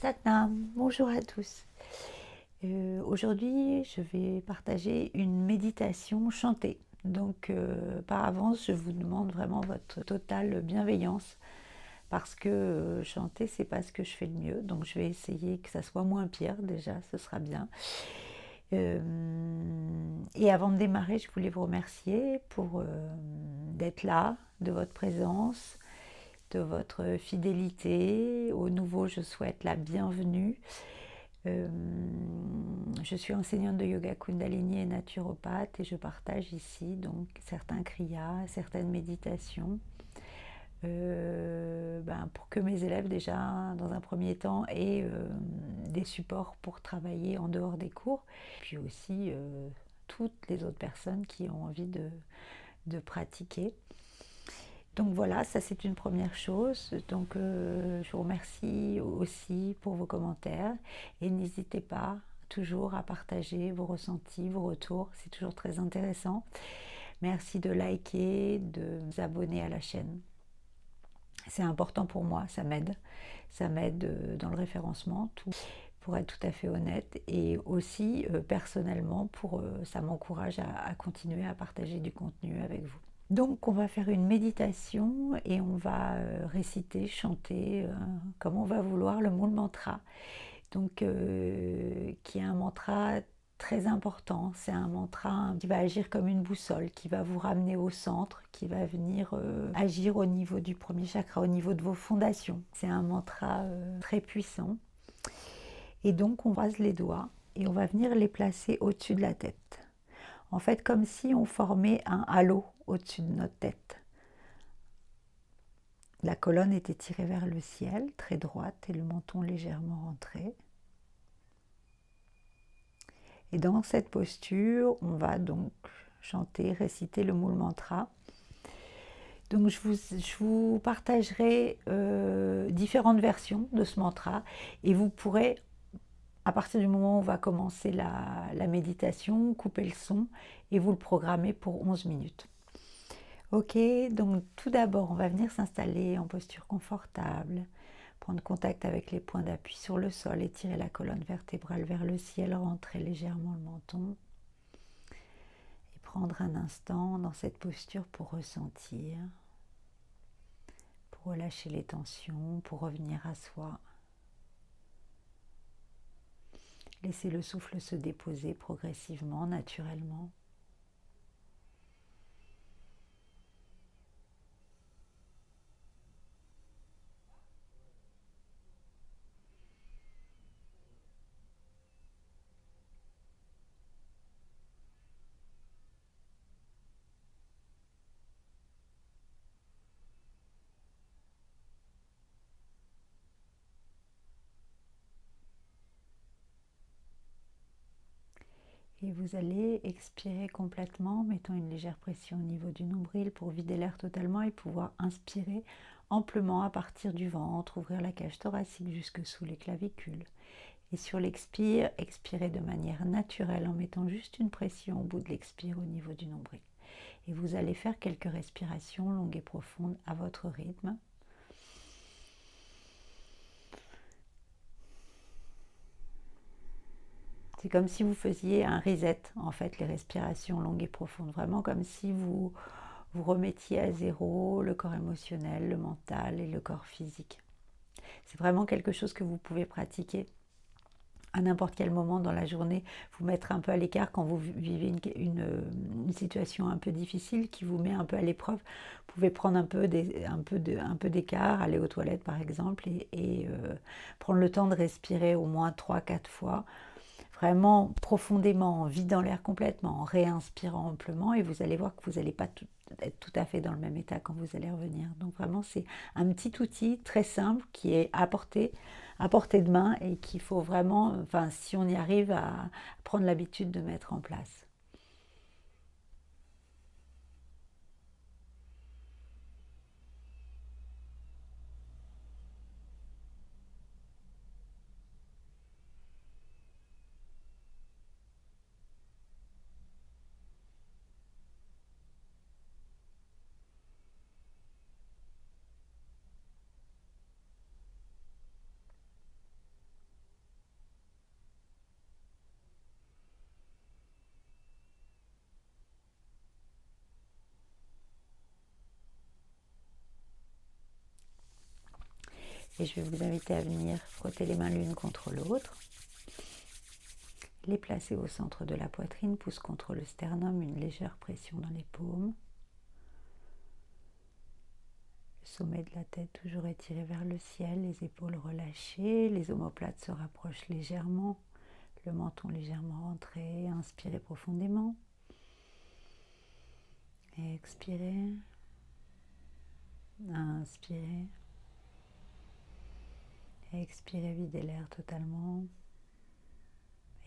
Satnam, bonjour à tous. Aujourd'hui, je vais partager une méditation chantée. Donc, par avance, je vous demande vraiment votre totale bienveillance parce que chanter, c'est pas ce que je fais le mieux. Donc, je vais essayer que ça soit moins pire déjà, ce sera bien. Euh, et avant de démarrer, je voulais vous remercier pour d'être là, de votre présence, de votre fidélité. Aux nouveaux, je souhaite la bienvenue. Euh, je suis enseignante de yoga Kundalini et naturopathe et je partage ici donc certains kriyas, certaines méditations pour que mes élèves déjà dans un premier temps aient des supports pour travailler en dehors des cours, puis aussi toutes les autres personnes qui ont envie de pratiquer. Donc voilà, ça c'est une première chose. Donc je vous remercie aussi pour vos commentaires et n'hésitez pas toujours à partager vos ressentis, vos retours, c'est toujours très intéressant. Merci de liker, de vous abonner à la chaîne. C'est important pour moi, ça m'aide dans le référencement, pour être tout à fait honnête, et aussi personnellement, ça m'encourage à continuer à partager du contenu avec vous. Donc on va faire une méditation et on va réciter, chanter, comme on va vouloir, le mot le mantra. Donc qui est un mantra très important. C'est un mantra qui va agir comme une boussole, qui va vous ramener au centre, qui va venir agir au niveau du premier chakra, au niveau de vos fondations. C'est un mantra très puissant. Et donc on croise les doigts et on va venir les placer au-dessus de la tête. En fait, comme si on formait un halo au-dessus de notre tête. La colonne était tirée vers le ciel, très droite, et le menton légèrement rentré. Et dans cette posture, on va donc chanter, réciter le mot le mantra. Donc je vous partagerai différentes versions de ce mantra et vous pourrez, à partir du moment où on va commencer la méditation, couper le son et vous le programmer pour 11 minutes. Ok, donc tout d'abord, on va venir s'installer en posture confortable, prendre contact avec les points d'appui sur le sol, étirer la colonne vertébrale vers le ciel, rentrer légèrement le menton et prendre un instant dans cette posture pour ressentir, pour relâcher les tensions, pour revenir à soi. Laissez le souffle se déposer progressivement, naturellement. Et vous allez expirer complètement, mettant une légère pression au niveau du nombril pour vider l'air totalement et pouvoir inspirer amplement à partir du ventre, ouvrir la cage thoracique jusque sous les clavicules. Et sur l'expire, expirez de manière naturelle en mettant juste une pression au bout de l'expire au niveau du nombril. Et vous allez faire quelques respirations longues et profondes à votre rythme. C'est comme si vous faisiez un reset, en fait, les respirations longues et profondes. Vraiment comme si vous remettiez à zéro le corps émotionnel, le mental et le corps physique. C'est vraiment quelque chose que vous pouvez pratiquer à n'importe quel moment dans la journée, vous mettre un peu à l'écart quand vous vivez une situation un peu difficile qui vous met un peu à l'épreuve. Vous pouvez prendre un peu d'écart, aller aux toilettes par exemple et prendre le temps de respirer au moins 3-4 fois, vraiment profondément, en vidant l'air complètement, en réinspirant amplement, et vous allez voir que vous n'allez pas être tout à fait dans le même état quand vous allez revenir. Donc vraiment, c'est un petit outil très simple qui est à portée de main et qu'il faut vraiment, enfin, si on y arrive à prendre l'habitude de mettre en place. Et je vais vous inviter à venir frotter les mains l'une contre l'autre. Les placer au centre de la poitrine, pouce contre le sternum, une légère pression dans les paumes. Le sommet de la tête toujours étiré vers le ciel, les épaules relâchées, les omoplates se rapprochent légèrement, le menton légèrement rentré. Inspirez profondément. Expirez. Inspirez. Expirez, videz l'air totalement.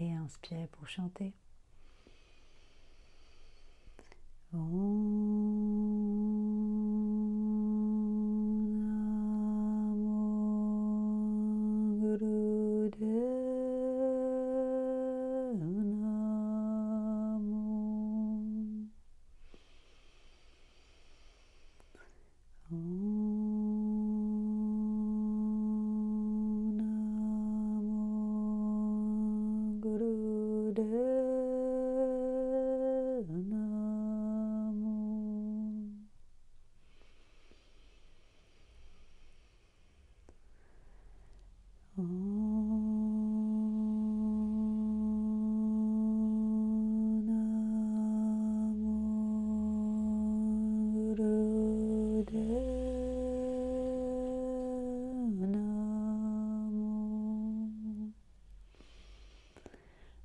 Et inspirez pour chanter.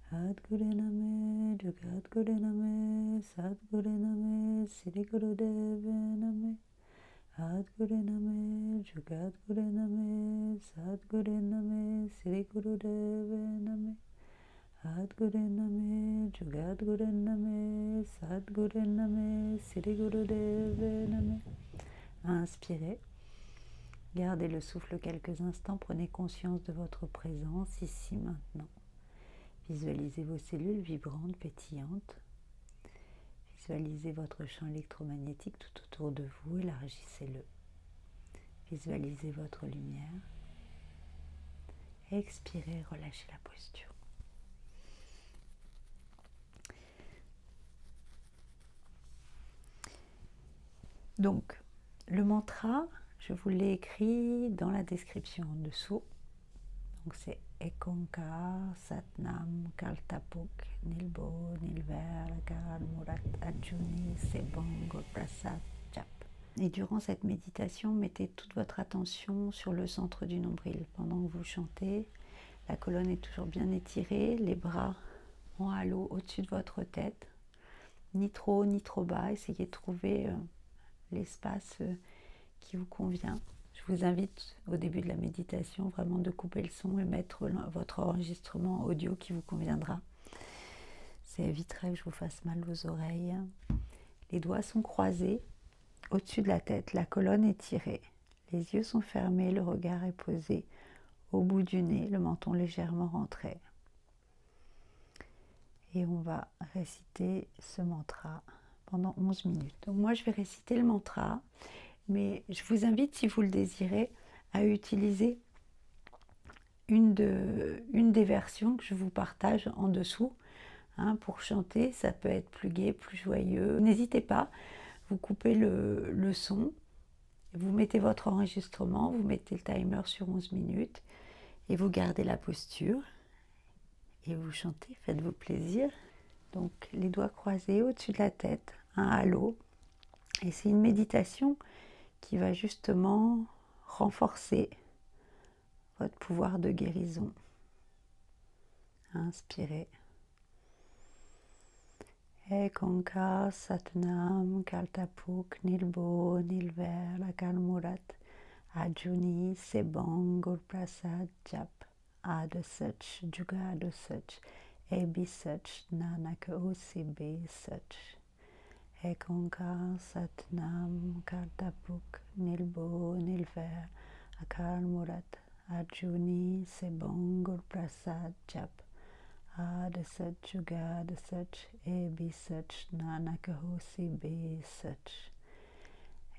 Sadgurename, Jugadgurename, Sadgurename, Sirigurudeve Name. Adgurename, Jugadgurename, Sadgurename, Sirigurudeve Name. Adgurename, Jugadgurename, Sadgurename, Sirigurudeve Name. Inspirez. Gardez le souffle quelques instants. Prenez conscience de votre présence ici maintenant. Visualisez vos cellules vibrantes, pétillantes. Visualisez votre champ électromagnétique tout autour de vous, élargissez-le. Visualisez votre lumière. Expirez, relâchez la posture. Donc, le mantra, je vous l'ai écrit dans la description en dessous. Donc c'est Ekonkar, Satnam, Kaltapuk, Nilbo, Nilver, Karal, Murat, Ajuni, Sebang, Prasad, Jap. Et durant cette méditation, mettez toute votre attention sur le centre du nombril. Pendant que vous chantez, la colonne est toujours bien étirée, les bras en halo au-dessus de votre tête, ni trop haut ni trop bas. Essayez de trouver l'espace qui vous convient. Je vous invite au début de la méditation vraiment de couper le son et mettre votre enregistrement audio qui vous conviendra. Ça évitera que je vous fasse mal aux oreilles. Les doigts sont croisés au-dessus de la tête, la colonne est tirée. Les yeux sont fermés, le regard est posé au bout du nez, le menton légèrement rentré. Et on va réciter ce mantra pendant 11 minutes. Donc moi je vais réciter le mantra. Mais je vous invite, si vous le désirez, à utiliser une des versions que je vous partage en dessous. Pour chanter, ça peut être plus gai, plus joyeux. N'hésitez pas, vous coupez le son, vous mettez votre enregistrement, vous mettez le timer sur 11 minutes et vous gardez la posture et vous chantez, faites-vous plaisir. Donc les doigts croisés au-dessus de la tête, un halo. Et c'est une méditation qui va justement renforcer votre pouvoir de guérison. Inspirez. Ekonkar Satnam Kaltapuk Nilbo Nilver Akalmurat Ajuni Sebang Gurprasad Jap Ada Such Jugada Such Ebi Such Nanak Osibe Such Ekonkar Satnam Kaltapuk Nilbo Nilver Akalmurat Ajuni Sebang Gurprasad Jap Ada Such Jugada Such Ebi Such Nanak Osibe Such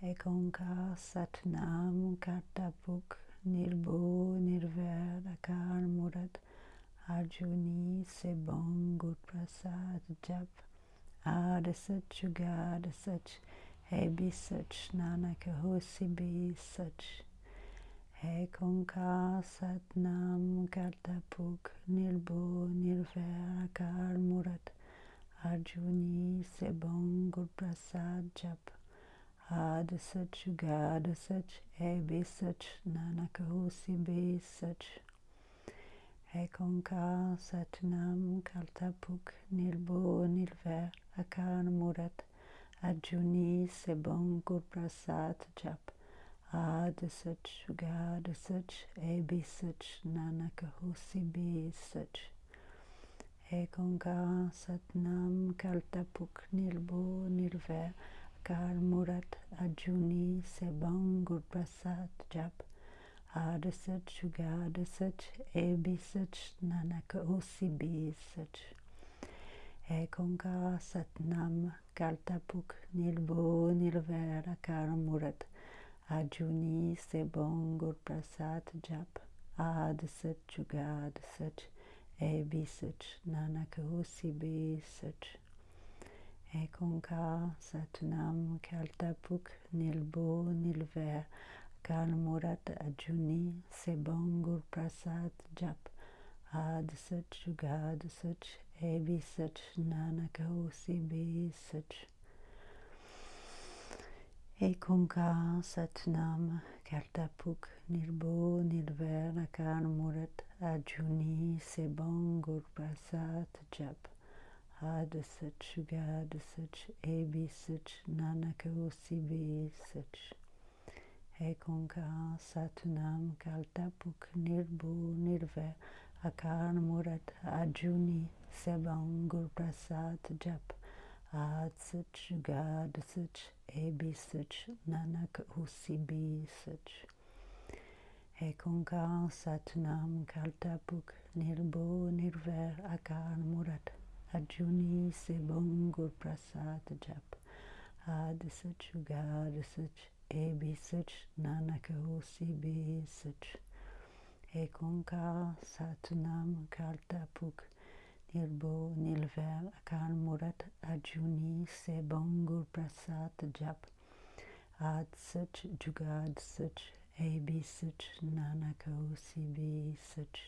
Ekonkar Satnam Kaltapuk Nilbo Nilver Akalmurat Ajuni Sebang Gurprasad Jap Ada Such Jugada Such Ebi Such Nanak Osibe Such Ek Onkar Satnam Kartapuk Nilbo Nilver Akal Murat Arjuni Sebon Guru Prasad Jap Ad Sach Gad Sach Ebi Sach Nanakahusi Be Sach Ek Onkar Satnam Kartapuk Nilbo Nilver Akal Murat Arjuni Sebon Guru Prasad Jap Ad Sach Gad Sach Ebi Sach Nanakahusi Be Sach Ek Onkar Satnam Kaltapuk Nilbo Nilver Akal Murat Arjuni Sebon Guru Prasad Jap Ad Sach Gad Sach Ebi Sach Nanakahusi Be Sach Ek Onkar Satnam Kaltapuk Nilbo Nilver Akal Murat Arjuni Sebon Guru Prasad Jap Ad Sach Gad Sach Ebi Sach Nanakahusi Be Sach Ek Onkar Satnam Kaltapuk Nilbo Nilver Akal Murat Arjuni Sebon Guru Prasad Jap Ad Sach Gad Sach Ebi Sach Nanakahusi Be Sach Ek Onkar Satnam Kaltapuk Nilbo Nilver Akal Murat Arjuni Sebon Guru Prasad Jap Ad Sach Gad Sach Ebi Sach Nanakahusi Be Sach Ek Onkar Satnam Kaltapuk Nilbo Nilver Akal Murat Arjuni Sebon Guru Prasad Jap Ad Sach Gad Sach Ebi Sach Nanakahusi Be Sach Ek Onkar Satnam Kaltapuk Nilbo Nilver Akal Murat Arjuni Sebon Guru Prasad Jap Ad Sach Gad Sach Ebi Sach Nanakahusi Be Sach Ek Onkar Satnam Kaltapuk Nilbo Nilver Akal Murat Arjuni Sebon Guru Prasad Jap Ad Sach Jugad Sach Ebi Sach Nanakahusi Be Sach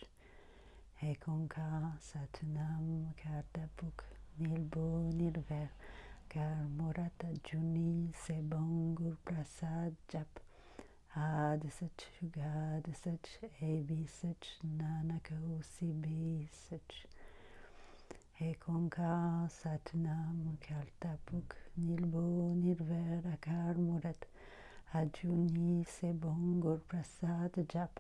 Ek Onkar Satnam Kaltapuk Nilbo Nilver Akal Murat Arjuni Sebon Guru Prasad Jap Ad Sach Gad Sach Ebi Sach Nanakahusi Be Sach Ek Onkar Satnam Kaltapuk Nilbo Nilver Akal Murat Arjuni Sebon Guru Prasad Jap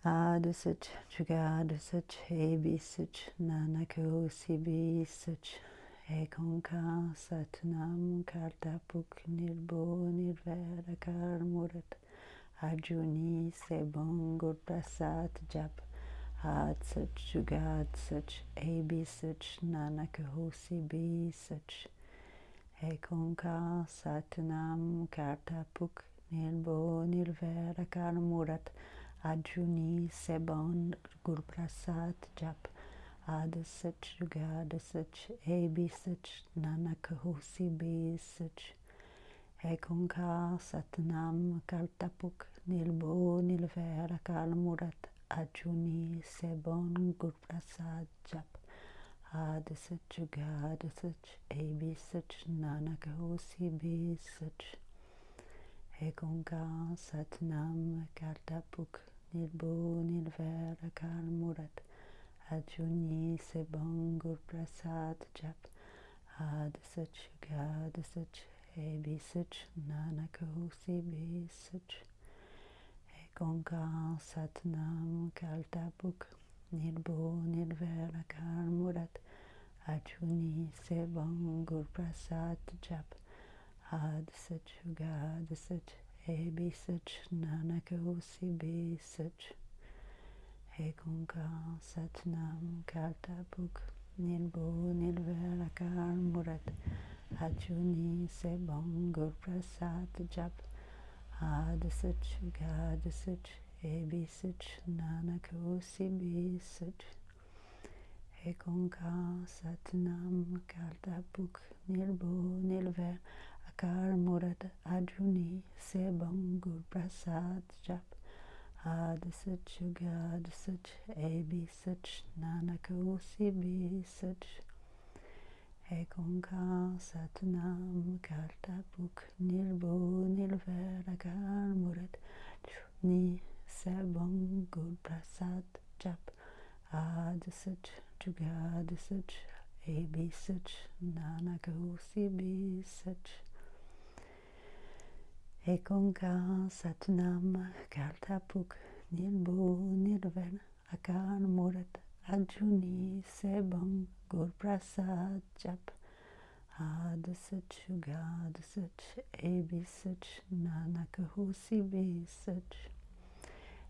Ad Sach Gad Sach Ebi Sach Nanakahusi Be Sach Ek Onkar Satnam Kaltapuk Nilbo Nilver Akal Murat Arjuni Sebon Guru Prasad Jap Ad Sach Gad Sach Ebi Sach Nanakahusi Be Sach Ek Onkar Satnam Kaltapuk Nilbo Nilver Akal Murat Arjuni Sebon Guru Prasad Jap Ad Sach Gad Sach Ebi Sach Nanakahusi Be Sach Ek Onkar Satnam Kaltapuk Nilbo Nilver Akal Murat Arjuni Sebon Guru Prasad Jap Ad Sach Gad Sach Ebi Sach Nanakahusi Be Sach Ek Onkar Satnam Kaltapuk Nilbo Nilver Akal Murat Arjuni Sebon Guru Prasad Jap Ad Sach Gad Sach Ebi Sach Nanakahusi Be Sach Ek Onkar Satnam Kaltapuk Nilbo Nilver Akal Murat Arjuni Sebon Guru Prasad Jap Ad Sach Gad Sach Ebi Sach Nanakahusi Be Sach Ek Onkar Satnam Kaltapuk Nilbo Nilver Akal Murat Arjuni Sebon Guru Prasad Jap Ad Sach Gad Sach Ebi Sach Nanakahusi Be Sach Ek Onkar Satnam Kaltapuk Nilbo Nilver Akar Murad Ajuni Sebam Gur Prasad Jap Ad Sach Gad Sach Abi Sach Nanaka Sibi Sach Ekonkar Satnam Kartapuk Nirbo Nirver Akar Murad Ni Sebam Gur Prasad Jap Ad Sach Jugad Sach Abi Sach Nanaka Sibi Sach Ekonkar Satnam Kartapuk Nirbo Nirver Akar Murad Ajuni Sebam Gur Prasad Jap Ad Sach Gad Sach Abi Sach Nanaka Sibi Sach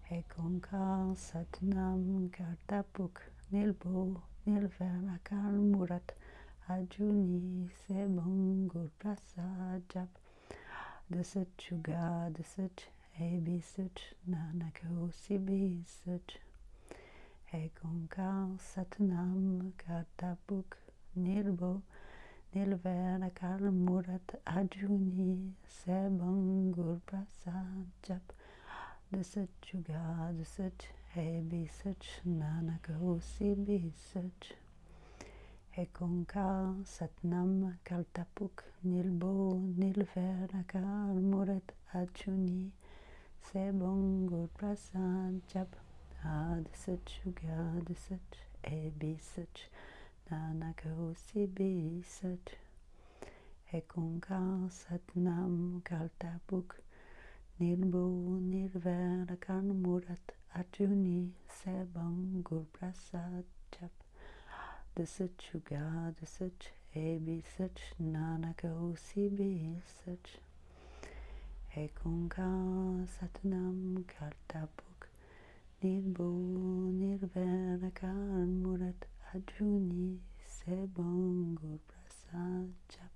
Ekonkar Satnam Kartapuk Nirbo Nirver Akar Murad Ajuni Sebam Gur Prasad Jap The Sach Gad Sach Abi Sach Nanaka Sibi Sach Ekonkar Satnam Kartapuk Nirbo Nirver Akar Murad Ajuni Sebam Gur Prasad Jap The Sach Gad Sach Abi Sach Nanaka Sibi Sach Ekonkar Satnam Kartapuk Nirbo Nirver Akar Murad Ajuni Sebam Gur Prasad Jap Ad Sach Gad Sach Abi Sach Nanaka Sibi Sach Ekonkar Satnam Kartapuk Nirbo Nirver Akar Murad Ajuni Sebam Gur Prasad Jap The Sach Gad Sach Abi Sach Nanaka Sibi Sach Ekonkar Satnam Kartapuk Nirbo Nirver Akar Murad Ajuni Sebam Gur Prasad Jap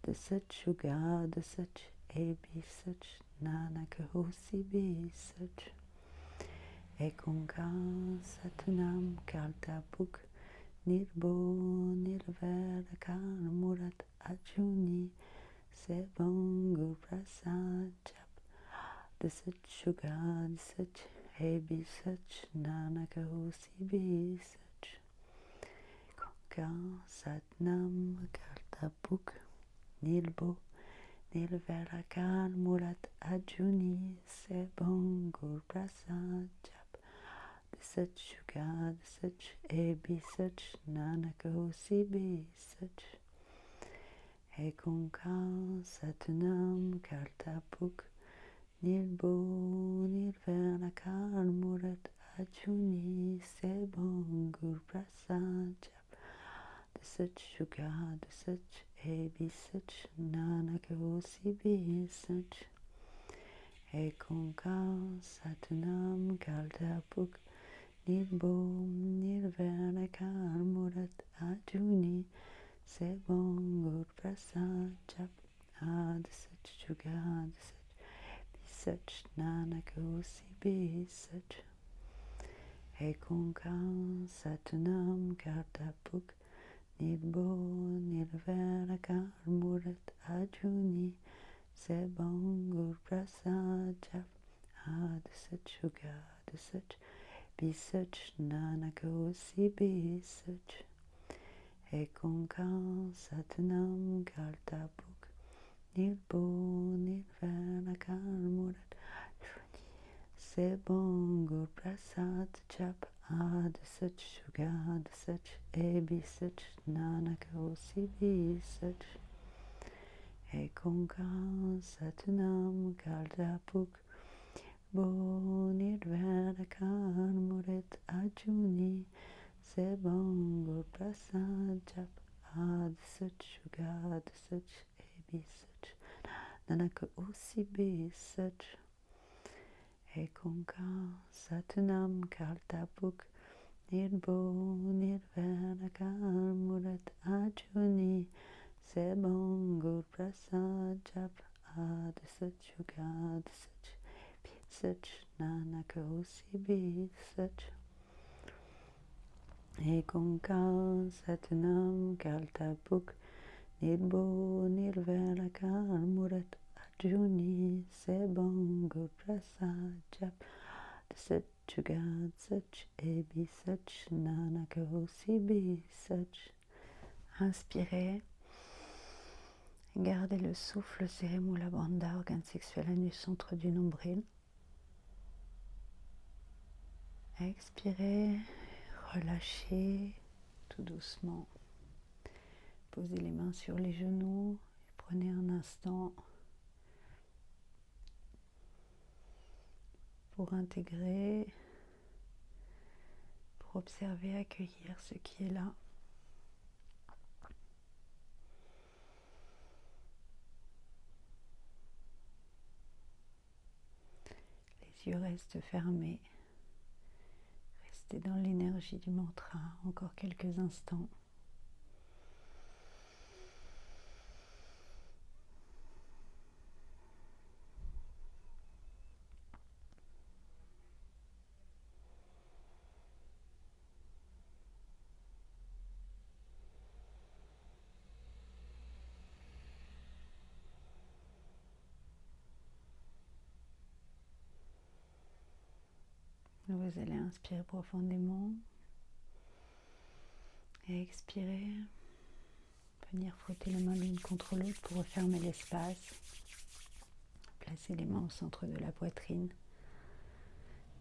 The Sach Gad Sach Abi Sach Nanaka Sibi Sach Ekonkar Satnam Kartapuk Nirbo Nirver Akar Murad Ajuni Sebam Gur Prasad Jap The Sach Gad Sach Abi Sach Nanaka Sibi Sach Ekonkar Satnam Kartapuk Nirbo Nirver Akar Murad Ajuni Sebam Gur Prasad Jap The Sach Gad Sach Abi Sach Nanaka Sibi Sach Ekonkar Satnam Kartapuk Nirbo Nirver Akar Murad Ajuni Sebam Gur Prasad Jap The Sach Gad Sach Abi Sach Nanaka Sibi Sach Ekonkar Satnam Kartapuk Nirbo Nirver Akar Murad Ajuni Sebam Gur Prasad Jap Ad Sach Gad Sach Nanaka Sibi Sach Ekonkar Satnam Kartapuk Nirbo Nirver Akar Murad Ajuni Sebam Gur Prasad Jap Ad Sach Gad Sach Abi Sach Nanaka Sibi Sach Ekonkar Satnam Kartapuk Nirbo Nirver Akar Murad Sebam Gur Prasad Jap Ad Sach Gad Sach Abi Sach Nanaka Sibi Sach Ekonkar Satnam Kartapuk Bo Nirver Akar Murad Ajuni Sebam Gur Prasad Jap Ad Sach Gad Sach Abi Sach Nanaka Sibi Sach Ekonkar Satnam Kartapuk Nirbo Nirver Akar Murad Ajuni Sebam Gur Prasad Jap Ad Sach Gad Sach Abi Sach Nanaka Sibi Sach Ekonkar Satnam Kartapuk Nirbo Nirvana Kalmurat Arjuni Sebango Prasad Jap Sach Gad Sach Ebi Sach Nanako Sibi Sach. Inspirez. Gardez le souffle, serrez Mula Bandha, organe sexuel du centre du nombril. Expirez, relâchez tout doucement. Posez les mains sur les genoux et prenez un instant pour intégrer, pour observer, accueillir ce qui est là. Les yeux restent fermés. Restez dans l'énergie du mantra encore quelques instants. Vous allez inspirer profondément et expirer. Venir frotter les mains l'une contre l'autre pour refermer l'espace. Placez les mains au centre de la poitrine.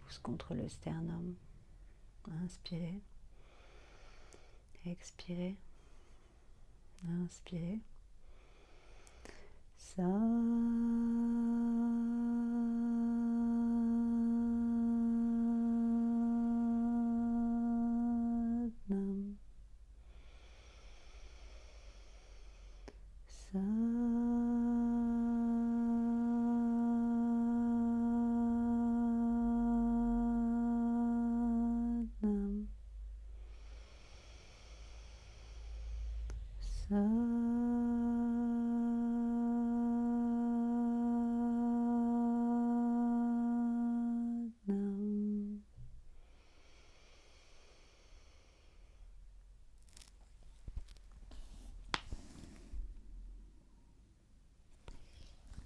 Pouce contre le sternum. Inspirez. Expirez. Inspirez.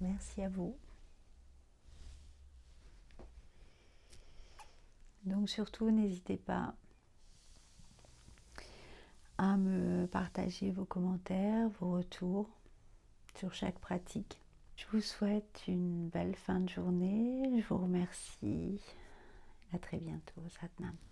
Merci à vous. Donc surtout, n'hésitez pas à me partager vos commentaires, vos retours sur chaque pratique. Je vous souhaite une belle fin de journée. Je vous remercie. À très bientôt. Satnam.